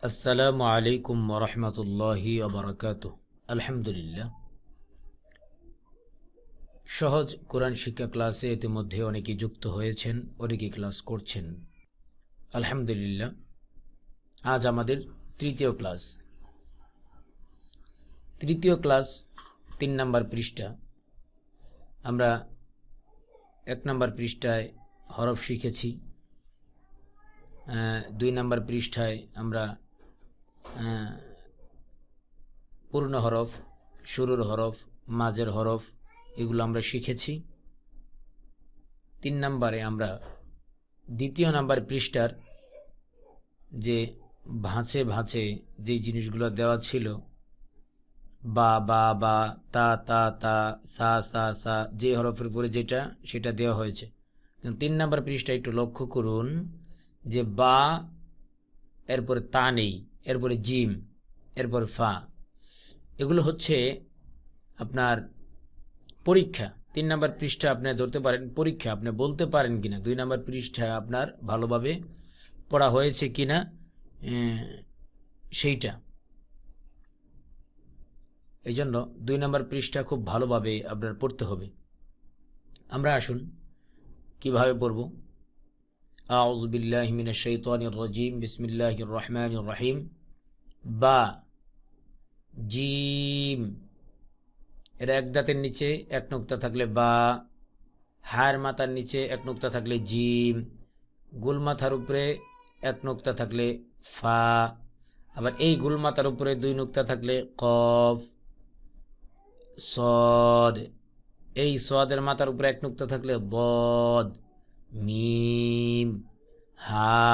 আসসালামু আলাইকুম ওরহমতুল্লাহি ওবরাকাতুহ। আলহামদুলিল্লাহ, সহজ কোরআন শিক্ষা ক্লাসে ইতিমধ্যে অনেকেই যুক্ত হয়েছেন, অনেকেই ক্লাস করছেন। আলহামদুলিল্লাহ, আজ আমাদের তৃতীয় ক্লাস 3 নম্বর পৃষ্ঠা। আমরা 1 নম্বর পৃষ্ঠায় হরফ শিখেছি। 2 নম্বর পৃষ্ঠায় আমরা পূর্ণ হরফ, শুরুর হরফ, মাঝের হরফ এগুলো আমরা শিখেছি। 3 নম্বরে আমরা 2 নম্বর পৃষ্ঠার যে ভাঁজে ভাঁজে যে জিনিসগুলো দেওয়া ছিল, বা বা বা, তা তা তা, সা সা সা, যে হরফের উপরে যেটা সেটা দেওয়া হয়েছে। 3 নম্বর পৃষ্ঠা একটু লক্ষ্য করুন যে বা, এরপরে তা নেই, এরপরে জিম, এরপর ফা। এগুলো হচ্ছে আপনার পরীক্ষা। 3 নম্বর পৃষ্ঠা আপনি ধরতে পারেন পরীক্ষা, আপনি বলতে পারেন কিনা 2 নম্বর পৃষ্ঠা আপনার ভালোভাবে পড়া হয়েছে কিনা সেইটা। এই জন্য 2 নম্বর পৃষ্ঠা খুব ভালোভাবে আপনার পড়তে হবে। আমরা আসুন কিভাবে পড়ব। আউযু বিল্লাহি মিনাশ শাইতানির রাজিম, বিসমিল্লাহির রহমানির রহিম। বা, জিম, এর এক দাঁতের নিচে 1 নুক্তা থাকলে বা, হায়ের মাথার নিচে 1 নুক্তা থাকলে জিম, গুল মাথার উপরে 1 নুক্তা থাকলে ফা, আবার এই গুল মাথার উপরে 2 নুক্তা থাকলে কফ, সদ, এই সদের মাথার উপরে 1 নুক্তা থাকলে দদ, মিম, হা,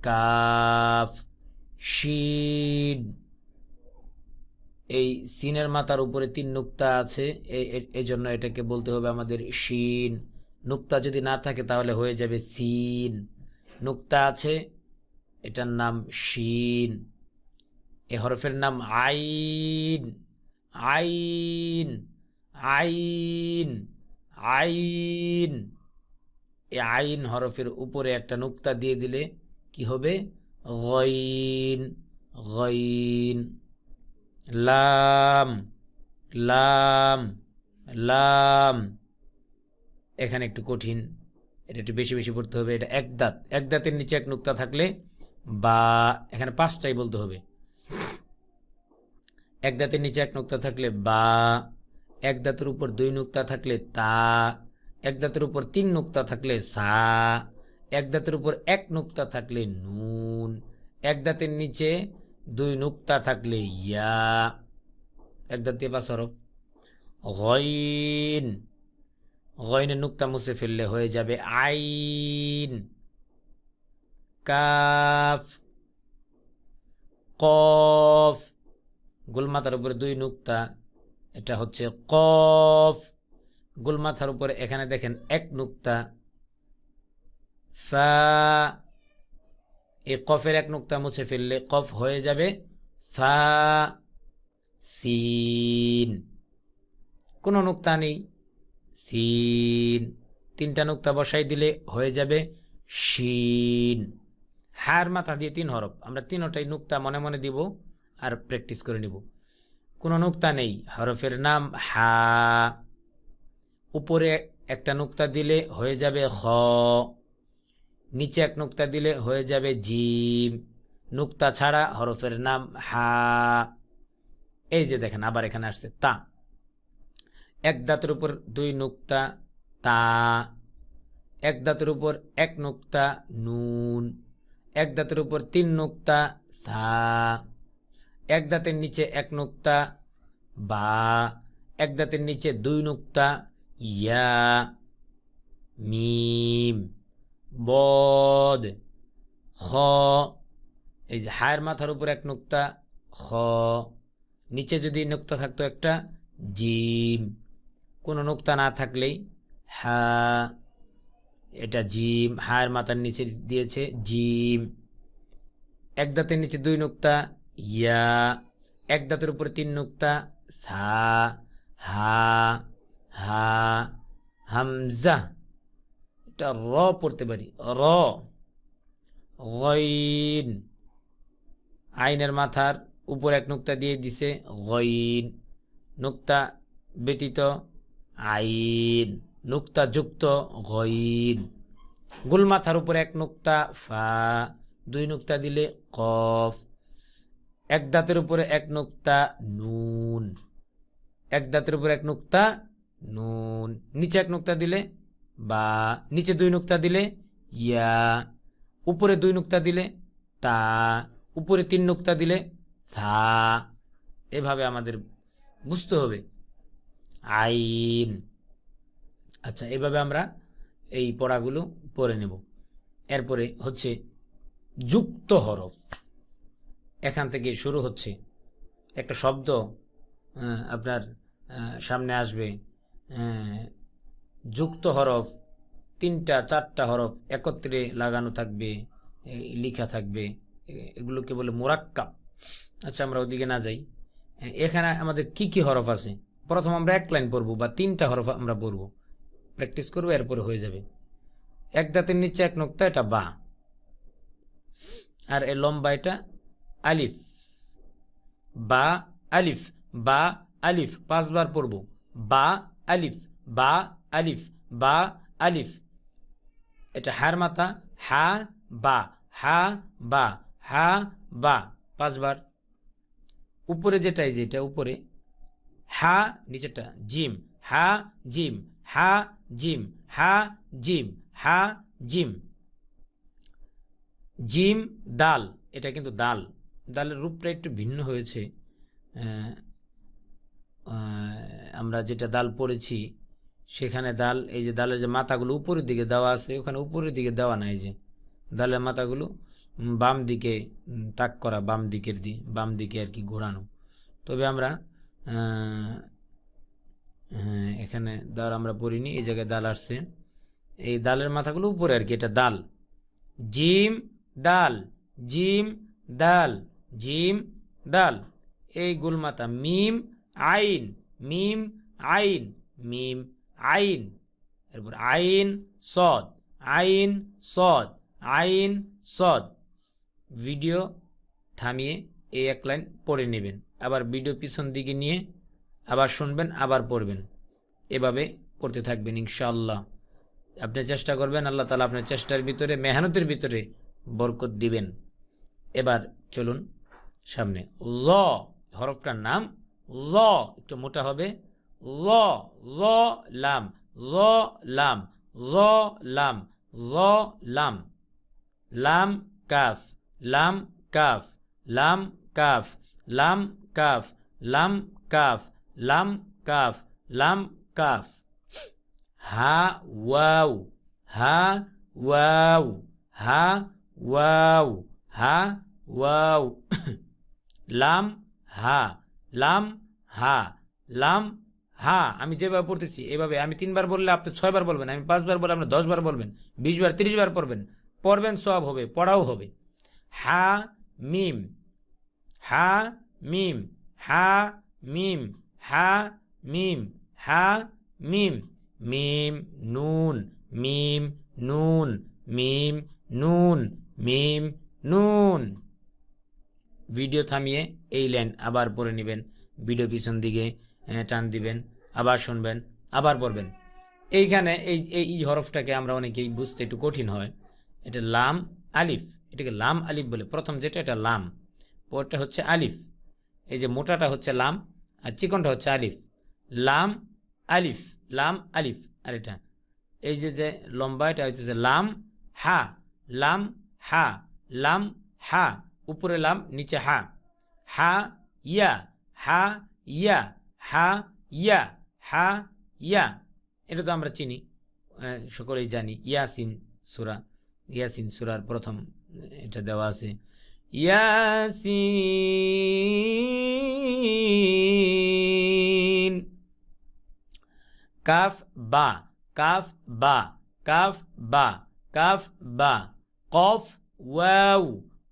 কাফ, শিন। এই সিনের মাথার উপরে 3 নুক্তা আছে, এই জন্য এটাকে বলতে হবে আমাদের শিন। নুক্তা যদি না থাকে তাহলে হয়ে যাবে সিন। নুক্তা আছে, এটার নাম শিন। এ হরফের নাম আইন। আইন, আইন, আইন। এই আইন হরফের উপরে একটা নুক্তা দিয়ে দিলে কি হবে? গইন, গইন। লাম, লাম, লাম। এখানে একটু কঠিন, এটা একটু বেশি বেশি পড়তে হবে। এটা এক দাঁতের নিচে 1 নুক্তা থাকলে বা, এখানে 5টাই বলতে হবে। এক দাঁতের নিচে 1 নুক্তা থাকলে বা, এক দাঁতের উপর 2 নুক্তা থাকলে তা, এক দাঁতের উপর 3 নুক্তা থাকলে সা, এক দাঁতের উপর 1 নুক্তা থাকলে নুন, এক দাঁতের নিচে 2 নুক্তা থাকলে ইয়া। এক দাঁত দিয়ে 5 হরফ। গইন, গইনের নুক্তা মুছে ফেললে হয়ে যাবে আইন। কাফ, কফ, গোলমাথার উপরে 2 নুক্তা, এটা হচ্ছে কফ। গোলমাথার উপরে এখানে দেখেন 1 নুক্তা। ফা, এই কফের 1 নুক্তা মুছে ফেললে কফ হয়ে যাবে ফা। সিন, কোনো নুক্তা নেই, সিন। 3টা নুক্তা বসাই দিলে হয়ে যাবে শিন। হার মাথা দিয়ে 3 হরফ, আমরা 3টাই নুক্তা মনে মনে দিব আর প্র্যাকটিস করে নিব। কোনো নুক্তা নেই, হরফের নাম হা। উপরে একটা নুক্তা দিলে হয়ে যাবে খ, নিচে 1 নুক্তা দিলে হয়ে যাবে জিম। নুক্তা ছাড়া হরফের নাম হা। এই যে দেখেন আবার এখানে আসছে তা। এক দাঁতের উপর 2 নুক্তা তা, এক দাঁতের উপর 1 নুক্তা নুন, এক দাঁতের উপর 3 নুক্তা সা, এক দাঁতের নিচে 1 নুক্তা বা, এক দাঁতের নিচে 2 নুক্তা ইয়া। মিম, বদ, খ, এই যে হায়ের মাথার উপর 1 নুক্তা খ, নিচে যদি নুক্তা থাকতো একটা জিম, কোনো নুক্তা না থাকলেই হা, এটা জিম। হায়ের মাথার নিচে দিয়েছে জিম। এক দাঁতের নিচে 2 নুক্তা ইয়া, এক দাঁতের উপরে 3 নুক্তা সা, হা, হা, হামজা, এটা র পড়তে পারি র। গইন, আইনের মাথার উপর এক নুক্তা দিয়ে দিছে গইন, নুক্তা ব্যতীত আইন, নুক্তা যুক্ত গইন। গুল মাথার উপর এক নুক্তা ফা, দুই নুক্তা দিলে কফ, এক দাঁতের উপরে এক নুক্তা নুন, এক দাঁতের উপর এক নুক্তা নুন, নিচে এক নুক্তা দিলে বা, নিচে দুই নুক্তা দিলে ইয়া, উপরে দুই নুক্তা দিলে তা, উপরে তিন নুক্তা দিলে সা। এভাবে আমাদের বুঝতে হবে আইন। আচ্ছা, এভাবে আমরা এই পড়াগুলো পড়ে নেব। এরপরে হচ্ছে যুক্ত হরফ। এখান থেকে শুরু হচ্ছে একটা শব্দ আপনার সামনে আসবে, যুক্ত হরফ, তিনটা চারটা হরফ একত্রে লাগানো থাকবে, লেখা থাকবে, এগুলোকে বলে মুরাক্কাব। আচ্ছা, আমরা ওদিকে না যাই। এখানে আমাদের কি কি হরফ আছে, প্রথম আমরা এক লাইন পড়বো বা তিনটা হরফ আমরা পড়বো, প্র্যাকটিস করবো, এরপরে হয়ে যাবে। এক দাঁতের নিচে এক নোক্তা, এটা বা, আর এ লম্বা এটা আলিফ, বা আলিফ, বা আলিফ, 5 বার পড়বো। বা আলিফ, বা আলিফ, বা আলিফ। এটা হার মাথা, হা বা, হা বা, হা বা, 5 বার। উপরে যেটাই, যেটা উপরে হা, নিচেটা জিম, হা জিম, হা জিম, হা জিম, হা জিম। জিম দাল, এটা কিন্তু দাল, দালের রূপটা একটু ভিন্ন হয়েছে। আমরা যেটা দাল পড়েছি সেখানে দাল, এই যে দালের যে মাথাগুলো উপরের দিকে দেওয়া আছে, ওখানে উপরের দিকে দেওয়া নাই। যে দালের মাথাগুলো বাম দিকে তাক করা, বাম দিকে আর কি ঘোরানো। তবে আমরা এখানে দাল আমরা পড়িনি, এই জায়গায় দাল আসছে, এই দালের মাথাগুলো উপরে আর কি, এটা দাল। জিম দাল, জিম দাল, জিম দাল, এই গুলমাতা। মিম আইন, মিম আইন, মিম আইন। এরপর আইন সদ, আইন সদ, আইন সদ। ভিডিও থামিয়ে এই এক লাইন পড়ে নেবেন, আবার ভিডিও পিছন দিকে নিয়ে আবার শুনবেন, আবার পড়বেন, এভাবে পড়তে থাকবেন ইনশাআল্লাহ। আপনি চেষ্টা করবেন, আল্লাহ তাআলা আপনার চেষ্টার ভিতরে, মেহনতের ভিতরে বরকত দিবেন। এবার চলুন সামনে। ল হরফটার নাম ল, একটু মোটা হবে। ল, ল লাম, ল লাম, ল লাম, ল লাম। লাম কাফ, লাম কাফ, লাম কাফ, লাম কাফ, লাম কাফ, লাম কাফ, লাম কাফ। হা ওয়াও, হা ওয়াও, হা ওয়াও, হা ওয়াও। লাম হা, লাম হা, লাম হা। আমি যেভাবে পড়তেছি এভাবে, আমি 3 বার বললে আপনি 6 বার বলবেন, আমি 5 বার বললে আপনি 10 বার বলবেন, 20 বার 30 বার পড়বেন, সওয়াব হবে, পড়াও হবে। হা মিম, হা মিম, হা মিম, হা মিম, হা মিম। মিম নুন, মিম নুন, মিম নুন, মিম নুন। ভিডিও থামিয়ে এই লাইন আবার পড়ে নেবেন, ভিডিও পিছন দিকে টান দিবেন, আবার শুনবেন, আবার পড়বেন। এইখানে এই হরফটাকে আমরা অনেকেই বুঝতে একটু কঠিন হয়। এটা লাম আলিফ, এটাকে লাম আলিফ বলে। প্রথম যেটা এটা লাম, পরটা হচ্ছে আলিফ। এই যে মোটাটা হচ্ছে লাম আর চিকনটা হচ্ছে আলিফ। লাম আলিফ, লাম আলিফ। আর এটা এই যে লম্বা, এটা হচ্ছে যে লাম হা, লাম হা, লাম হা। উপরে লাম, নিচে হা। হা ইয়া, হা ইয়া, হা ইয়া, হা ইয়া। এটা তো আমরা চিনি, সকলেই জানি। ইয়াসিন সূরা, ইয়াসিন সূরার প্রথম এটা দেওয়া আছে, ইয়াসিন। কাফ বা, কাফ বা, কাফ বা, কাফ বা। কফ ওয়াও,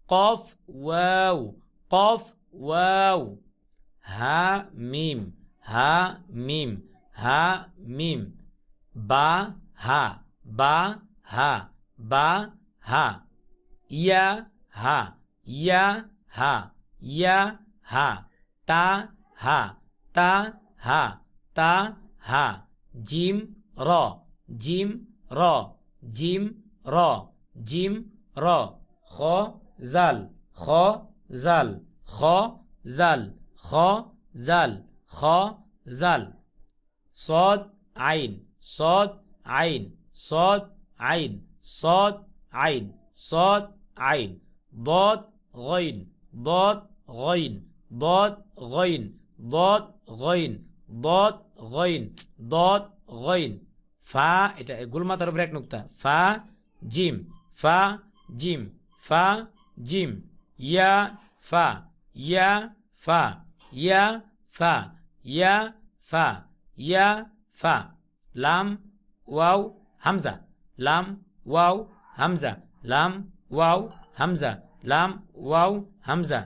কফ ওয়াও, কফ ওয়াও। হা মিম, হা মিম, হা মিম। বা হা, বা হা, বা হা। ইয়া হা, ইয়া হা ইয়া হা তা হা তা হা তা হা জিম র জিম র জিম র জিম র খ জাল খ জাল খ জাল খ জাল খ জাল صاد عين صاد عين صاد عين صاد عين صاد عين ضاد غين ضاد غين ضاد غين ضاد غين ضاد غين ضاد غين ফা এটা গুলমাতার উপরে এক নুক্তা ফা জিম ফা জিম ফা জিম ইয়া ফা ইয়া ফা ইয়া ফা ইয়া ফা ইয়া ফা লাম ওয়াও হামজা লাম ওয়াও হামজা লাম ওয়াও হামজা লাম ওয়াও হামজা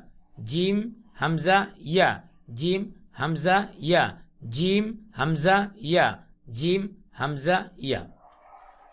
জিম হামজা ইয়া জিম হামজা ইয়া জিম হামজা ইয়া জিম হামজা ইয়া